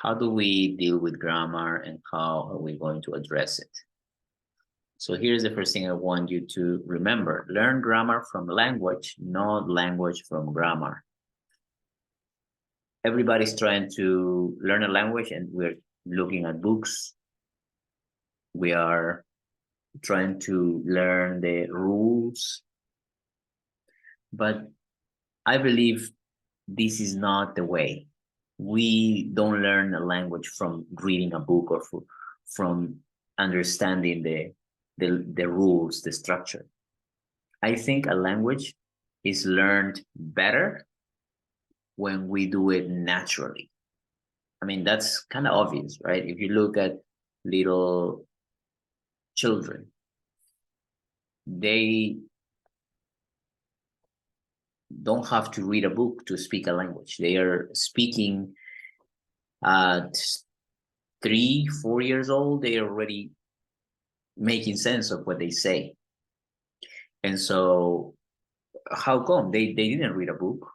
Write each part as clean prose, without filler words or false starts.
how do we deal with grammar and how are we going to address it? So here's the first thing I want you to remember. Learn grammar from language, not language from grammar. Everybody's trying to learn a language and we're looking at books. We are trying to learn the rules. But I believe this is not the way. We don't learn a language from reading a book or from understanding the rules, the structure. I think a language is learned better when we do it naturally. I mean, that's kind of obvious, right? If you look at little children, they don't have to read a book to speak a language. They are speaking at 3, 4 years old. They are already making sense of what they say. And so how come? They didn't read a book.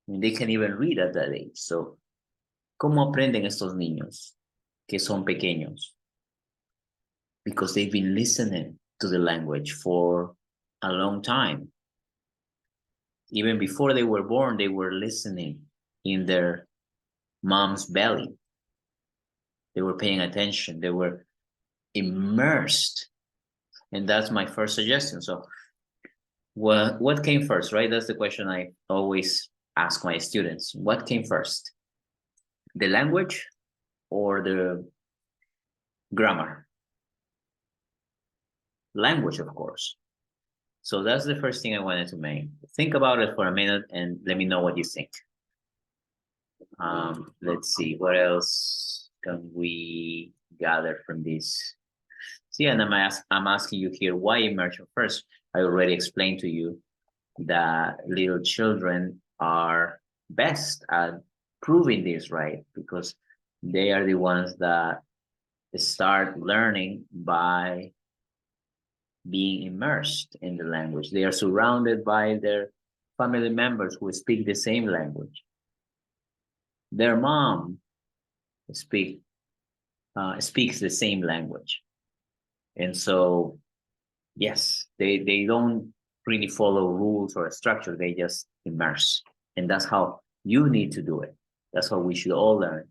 I mean, they can't even read at that age. So, ¿cómo aprenden estos niños que son pequeños? Because they've been listening to the language for a long time. Even before they were born, they were listening in their mom's belly. They were paying attention. They were immersed. And that's my first suggestion. So what came first, right? That's the question I always ask my students. What came first? The language or the grammar? Language, of course. So that's the first thing I wanted to make. Think about it for a minute and let me know what you think. Let's see, what else can we gather from this? See, and I'm asking you here, why immersion first? I already explained to you that little children are best at proving this, right? Because they are the ones that start learning by being immersed in the language. They are surrounded by their family members who speak the same language. Their mom speaks the same language. And so, yes, they don't really follow rules or a structure. They just immerse. And that's how you need to do it. That's how we should all learn.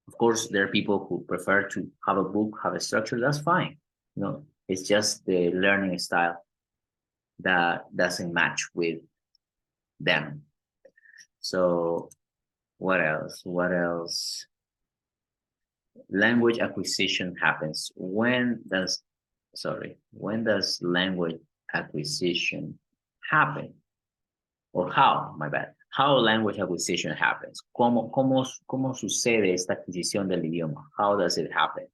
Of course, there are people who prefer to have a book, have a structure. That's fine. You know, it's just the learning style that doesn't match with them. So what else? What else? Language acquisition happens. When does language acquisition happen? Or how, my bad. How language acquisition happens. ¿Cómo sucede esta adquisición del idioma? How does it happen?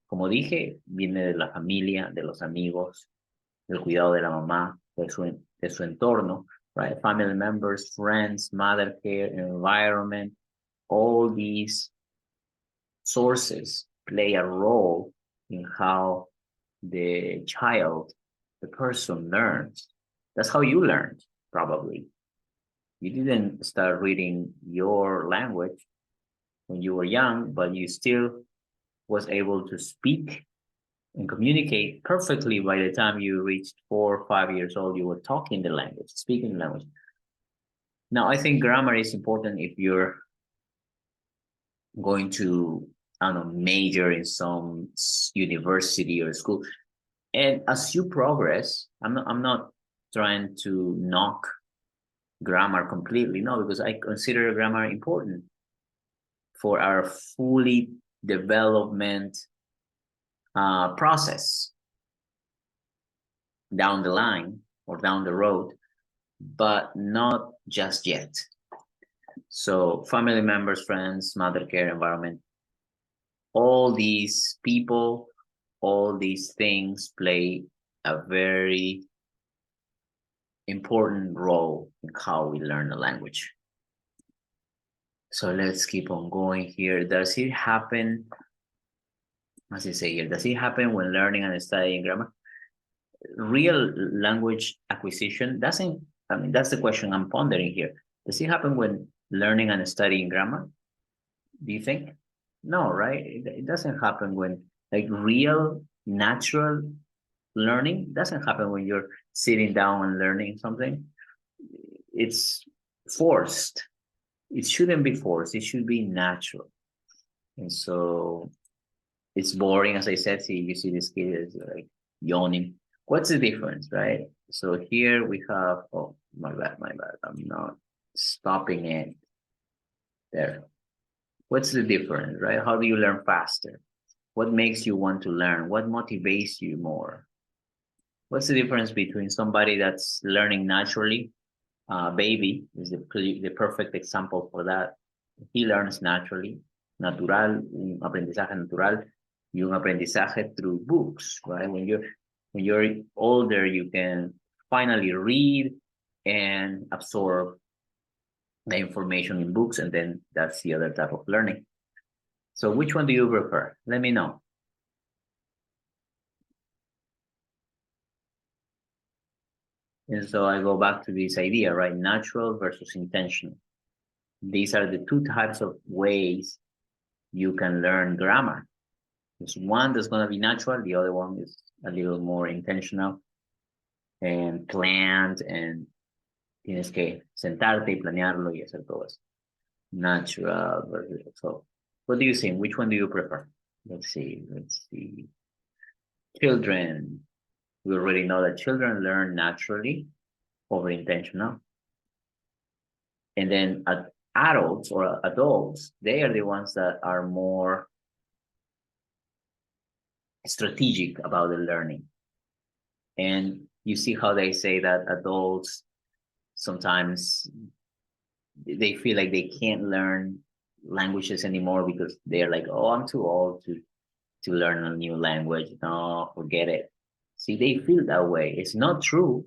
Como dije, viene de la familia, de los amigos, del cuidado de la mamá, de su entorno, right? Family members, friends, mother care, environment, all these sources play a role in how the child, the person learns. That's how you learned, probably. You didn't start reading your language when you were young, but you still was able to speak and communicate perfectly by the time you reached 4 or 5 years old. You were talking the language, speaking the language. Now, I think grammar is important if you're going to, I don't know, major in some university or school. And as you progress, I'm not trying to knock grammar completely, no, because I consider grammar important for our fully development process down the line or down the road, but not just yet. So family members, friends, mother care, environment, all these people, all these things play a very important role in how we learn a language. So let's keep on going here. Does it happen, as I say here, does it happen when learning and studying grammar? Real language acquisition doesn't, I mean, that's the question I'm pondering here. Does it happen when learning and studying grammar? Do you think? No, right? It doesn't happen when like real natural learning doesn't happen when you're sitting down and learning something. It's forced. It shouldn't be forced. It should be natural. And so it's boring, as I said. See, you see this kid is like yawning. What's the difference, right? So here we have, oh, my bad. I'm not stopping it there. What's the difference, right? How do you learn faster? What makes you want to learn? What motivates you more? What's the difference between somebody that's learning naturally? Baby is the perfect example for that. He learns naturally, natural, un aprendizaje natural, y un aprendizaje through books, right? When you're older, you can finally read and absorb the information in books, and then that's the other type of learning. So which one do you prefer? Let me know. And so I go back to this idea, right? Natural versus intentional. These are the two types of ways you can learn grammar. There's one that's going to be natural, the other one is a little more intentional and planned, and tienes que sentarte y planearlo y hacer todo eso. Natural versus, so what do you think? Which one do you prefer? Let's see. Children. We already know that children learn naturally over intentional. And then adults or adults, they are the ones that are more strategic about the learning. And you see how they say that adults sometimes they feel like they can't learn languages anymore because they're like, oh, I'm too old to learn a new language. No, forget it. See, they feel that way. It's not true.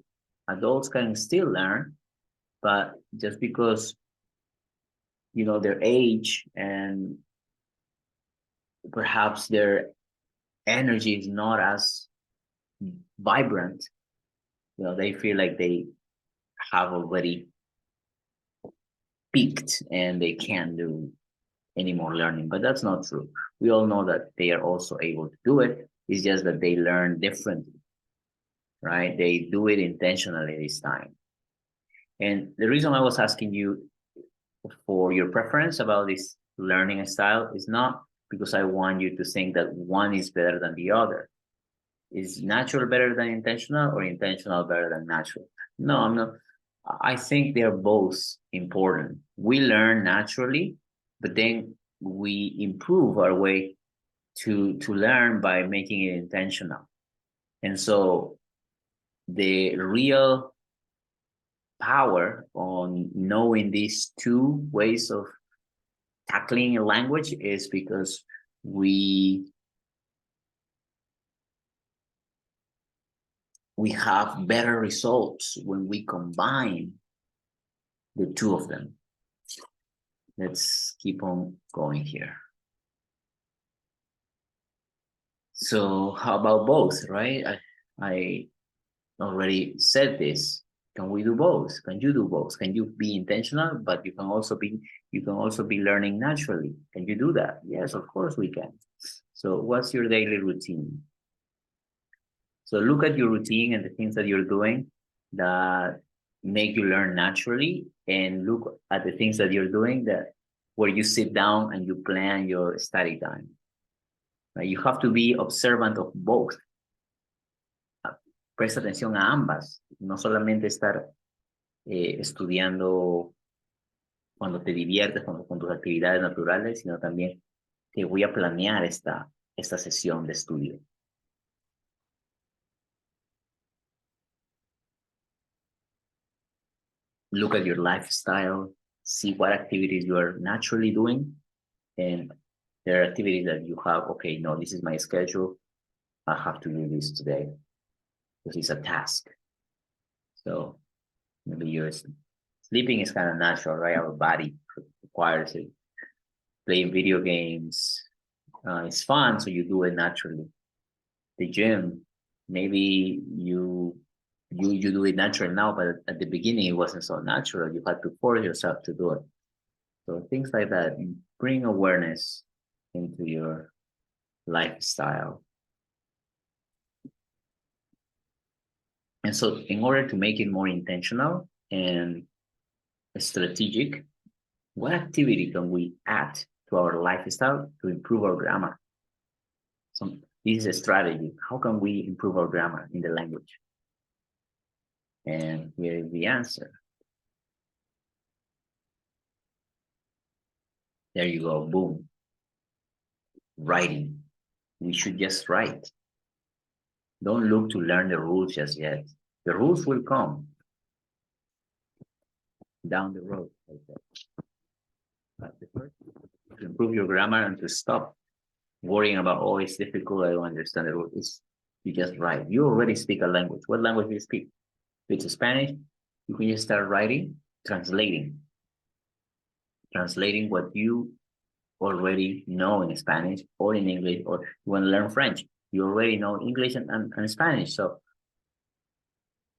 Adults can still learn, but just because their age and perhaps their energy is not as vibrant, they feel like they have already peaked and they can't do any more learning. But that's not true. We all know that they are also able to do it. It's just that they learn differently, right? They do it intentionally this time. And the reason I was asking you for your preference about this learning style is not because I want you to think that one is better than the other. Is natural better than intentional or intentional better than natural? No, I'm not. I think they're both important. We learn naturally, but then we improve our way to learn by making it intentional. And so the real power on knowing these two ways of tackling a language is because we have better results when we combine the two of them. Let's keep on going here. So how about both, right? I already said this. Can we do both? Can you do both? Can you be intentional, but you can also be learning naturally? Can you do that? Yes, of course we can. So what's your daily routine? So look at your routine and the things that you're doing that make you learn naturally, and look at the things that you're doing that where you sit down and you plan your study time. Right? You have to be observant of both. Presta atención a ambas, no solamente estar estudiando cuando te diviertes, con tus actividades naturales, sino también que voy a planear esta sesión de estudio. Look at your lifestyle, see what activities you are naturally doing, and there are activities that you have, okay, no, this is my schedule, I have to do this today. This is a task. So maybe sleeping is kind of natural, right? Our body requires it. Playing video games, it's fun, so you do it naturally. The gym, maybe you do it natural now, but at the beginning it wasn't so natural. You had to force yourself to do it. So things like that. bring awareness into your lifestyle. And so in order to make it more intentional and strategic, what activity can we add to our lifestyle to improve our grammar? So this is a strategy. How can we improve our grammar in the language? And here is the answer. There you go, boom. Writing. We should just write. Don't look to learn the rules just yet. The rules will come down the road. But the first, to improve your grammar and to stop worrying about, oh, it's difficult, I don't understand the rules. You just write. You already speak a language. What language do you speak? If it's Spanish, you can just start writing, translating what you already know in Spanish or in English, or you want to learn French. You already know English and Spanish. So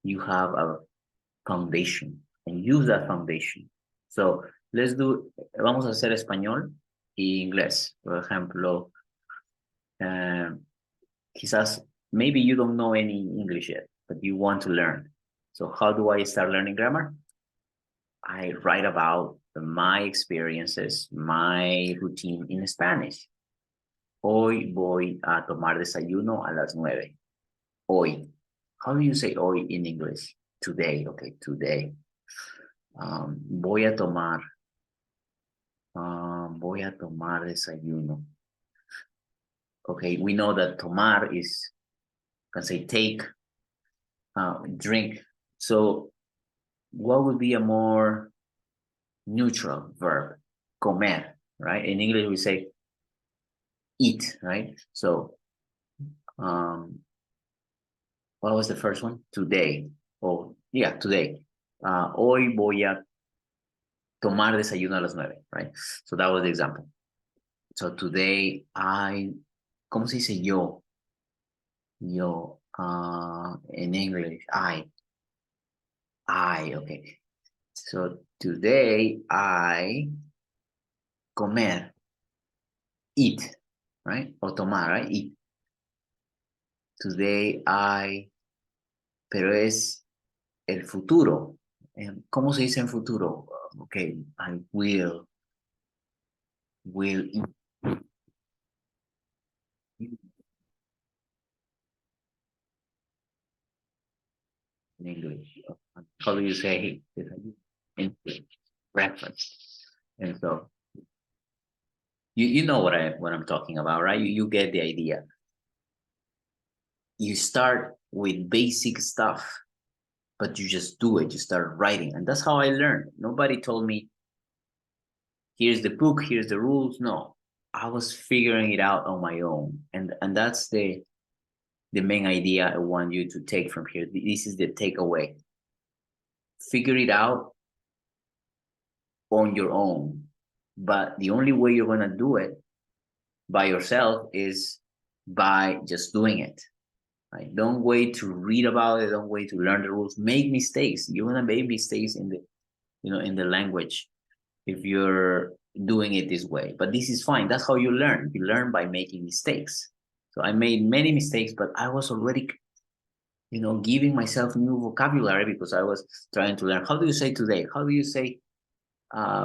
you have a foundation and use that foundation. So let's do, vamos a hacer español y inglés. Por ejemplo, quizás, maybe you don't know any English yet, but you want to learn. So how do I start learning grammar? I write about my experiences, my routine in Spanish. Hoy voy a tomar desayuno a las 9. Hoy. How do you say hoy in English? Today. Okay, today. Voy a tomar desayuno. Okay, we know that tomar is, can say take, drink. So what would be a more neutral verb? Comer, right? In English, we say eat, right? So, what was the first one? Today. Oh, yeah, today. Hoy voy a tomar desayuno a las 9, right? So that was the example. So today ¿cómo se dice yo? Yo, in English, I, okay. So today I comer, eat, right? O tomar, right? Eat. Today pero es el futuro. ¿Cómo se dice en futuro? Okay, I will eat. In English. How do you say in breakfast? And so you know what I'm talking about, right? You get the idea. You start with basic stuff, but you just do it. You start writing, and that's how I learned. Nobody told me, here's the book, here's the rules. No, I was figuring it out on my own, and that's the main idea I want you to take from here. This is the takeaway. Figure it out on your own, but the only way you're gonna do it by yourself is by just doing it. Right? Don't wait to read about it. Don't wait to learn the rules. Make mistakes. You're gonna make mistakes in the language if you're doing it this way. But this is fine. That's how you learn. You learn by making mistakes. So I made many mistakes, but I was already, giving myself new vocabulary because I was trying to learn. How do you say today? How do you say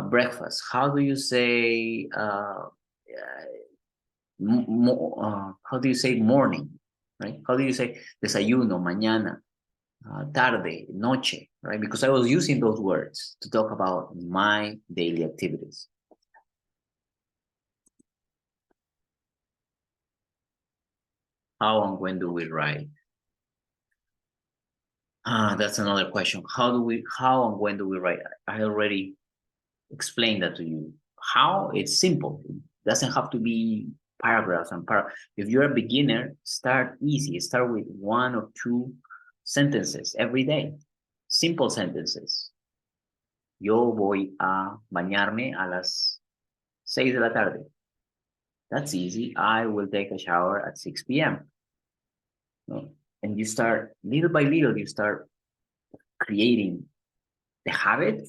breakfast? How do you say how do you say morning? Right? How do you say desayuno, mañana, tarde, noche? Right? Because I was using those words to talk about my daily activities. How and when do we write? That's another question. How and when do we write? I already explained that to you. How? It's simple. It doesn't have to be paragraphs and paragraphs. If you're a beginner, start easy. Start with 1 or 2 sentences every day. Simple sentences. Yo voy a bañarme a las 6 de la tarde. That's easy. I will take a shower at 6 p.m. And you start, little by little, you start creating the habit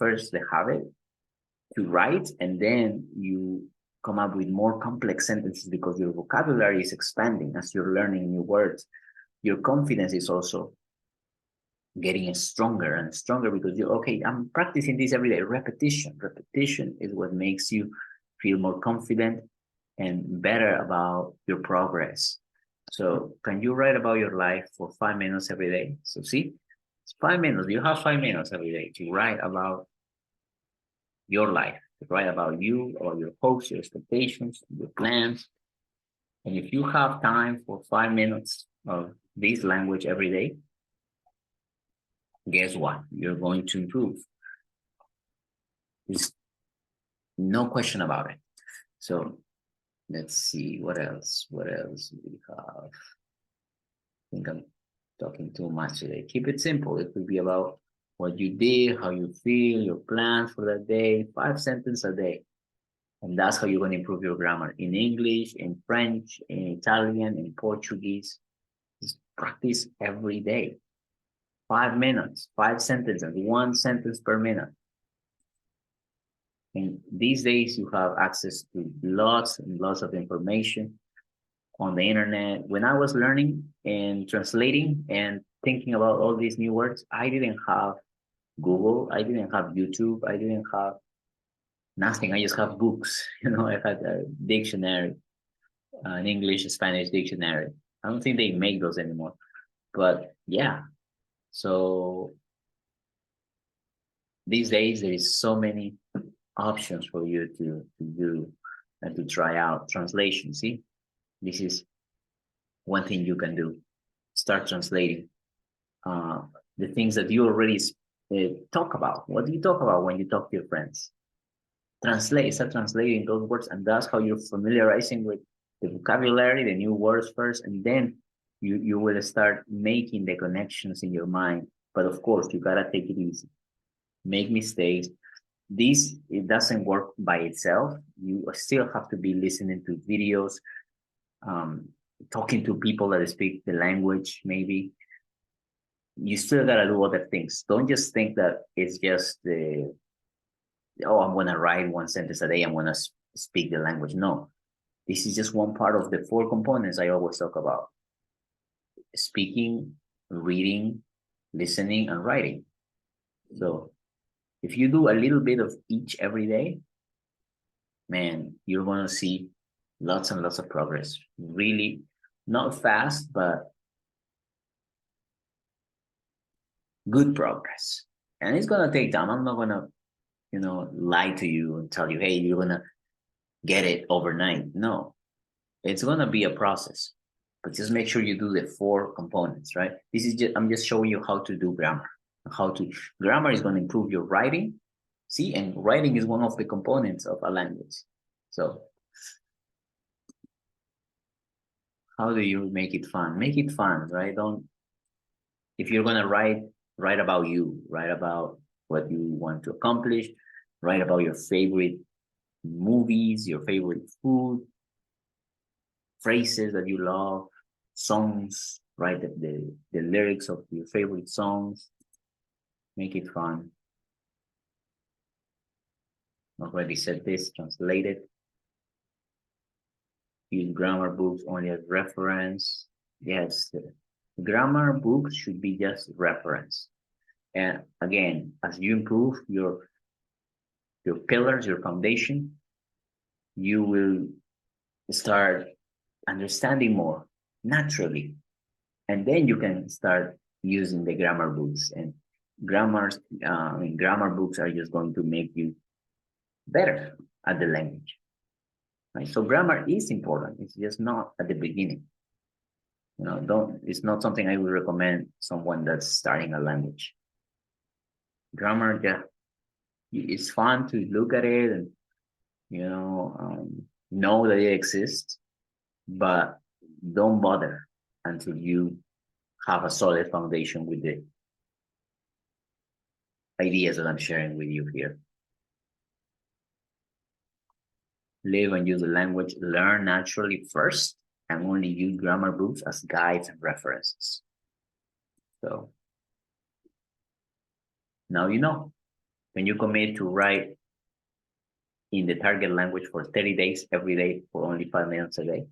to write, and then you come up with more complex sentences because your vocabulary is expanding as you're learning new words. Your confidence is also getting stronger and stronger because you're okay. I'm practicing this every day. Repetition is what makes you feel more confident and better about your progress. So can you write about your life for 5 minutes every day? So see, it's 5 minutes. You have 5 minutes every day to write about your life, to write about you, about your hopes, your expectations, your plans. And if you have time for 5 minutes of this language every day, guess what? You're going to improve. There's no question about it. So let's see what else. What else we have? I think I'm talking too much today. Keep it simple. It could be about what you did, how you feel, your plans for that day. 5 sentences a day. And that's how you're going to improve your grammar in English, in French, in Italian, in Portuguese. Just practice every day. 5 minutes, 5 sentences, 1 sentence per minute. And these days you have access to lots and lots of information on the internet. When I was learning and translating and thinking about all these new words, I didn't have Google, I didn't have YouTube, I didn't have nothing. I just have books. I had a dictionary, an English, Spanish dictionary. I don't think they make those anymore. But yeah, so these days there is so many options for you to do and to try out translation. See, this is one thing you can do. Start translating the things that you already talk about. What do you talk about when you talk to your friends? Start translating those words, and that's how you're familiarizing with the vocabulary, the new words first, and then you will start making the connections in your mind. But of course, you gotta take it easy. Make mistakes. It doesn't work by itself. You still have to be listening to videos, talking to people that speak the language, maybe. You still gotta do other things. Don't just think that it's just I'm gonna write 1 sentence a day, I'm gonna speak the language. No, this is just one part of the 4 components I always talk about: speaking, reading, listening, and writing. So if you do a little bit of each every day, man, you're gonna see lots and lots of progress. Really, not fast, but good progress. And it's gonna take time. I'm not gonna, lie to you and tell you, hey, you're gonna get it overnight. No, it's gonna be a process. But just make sure you do the 4 components, right? I'm just showing you how to do grammar. Grammar is gonna improve your writing. See, and writing is one of the components of a language. So how do you make it fun? Make it fun, right? If you're gonna write about you, write about what you want to accomplish, write about your favorite movies, your favorite food, phrases that you love, songs, write the lyrics of your favorite songs. Make it fun. Already said this, translated. Use grammar books only as reference. Yes, grammar books should be just reference. And again, as you improve your pillars, your foundation, you will start understanding more naturally. And then you can start using the grammar books. And grammar books are just going to make you better at the language. Right? So grammar is important. It's just not at the beginning. It's not something I would recommend someone that's starting a language. Grammar, yeah, it's fun to look at it and know that it exists, but don't bother until you have a solid foundation with the ideas that I'm sharing with you here. Live and use the language, learn naturally first, and only use grammar books as guides and references. So now you know. When you commit to write in the target language for 30 days, every day, for only 5 minutes a day.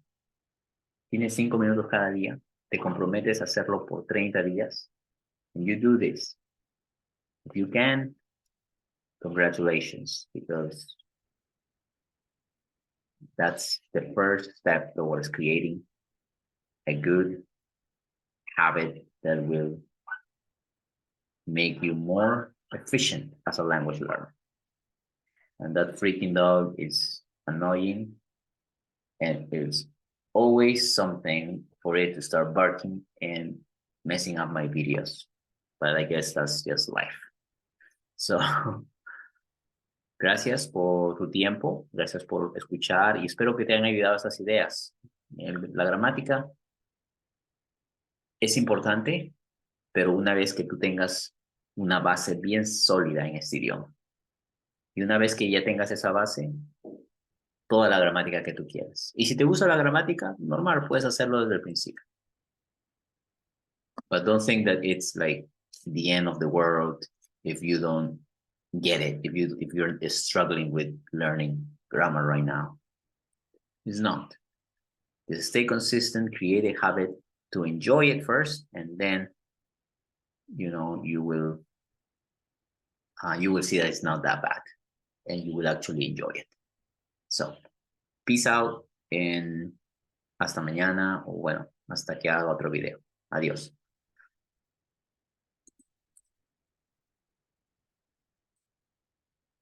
Tienes 5 minutos cada día. Te comprometes a hacerlo por 30 días. And you do this. If you can, congratulations, because that's the first step towards creating a good habit that will make you more efficient as a language learner. And that freaking dog is annoying, and it's always something for it to start barking and messing up my videos. But I guess that's just life. So, gracias por tu tiempo, gracias por escuchar y espero que te hayan ayudado estas ideas. La gramática es importante, pero una vez que tú tengas una base bien sólida en este idioma, y una vez que ya tengas esa base, toda la gramática que tú quieras. Y si te gusta la gramática, normal, puedes hacerlo desde el principio. But don't think that it's like the end of the world if you don't get it, if you're struggling with learning grammar right now. It's not. Just stay consistent, create a habit to enjoy it first, and then you will see that it's not that bad, and you will actually enjoy it. So, peace out, and hasta mañana, o bueno, hasta que haga otro video. Adiós.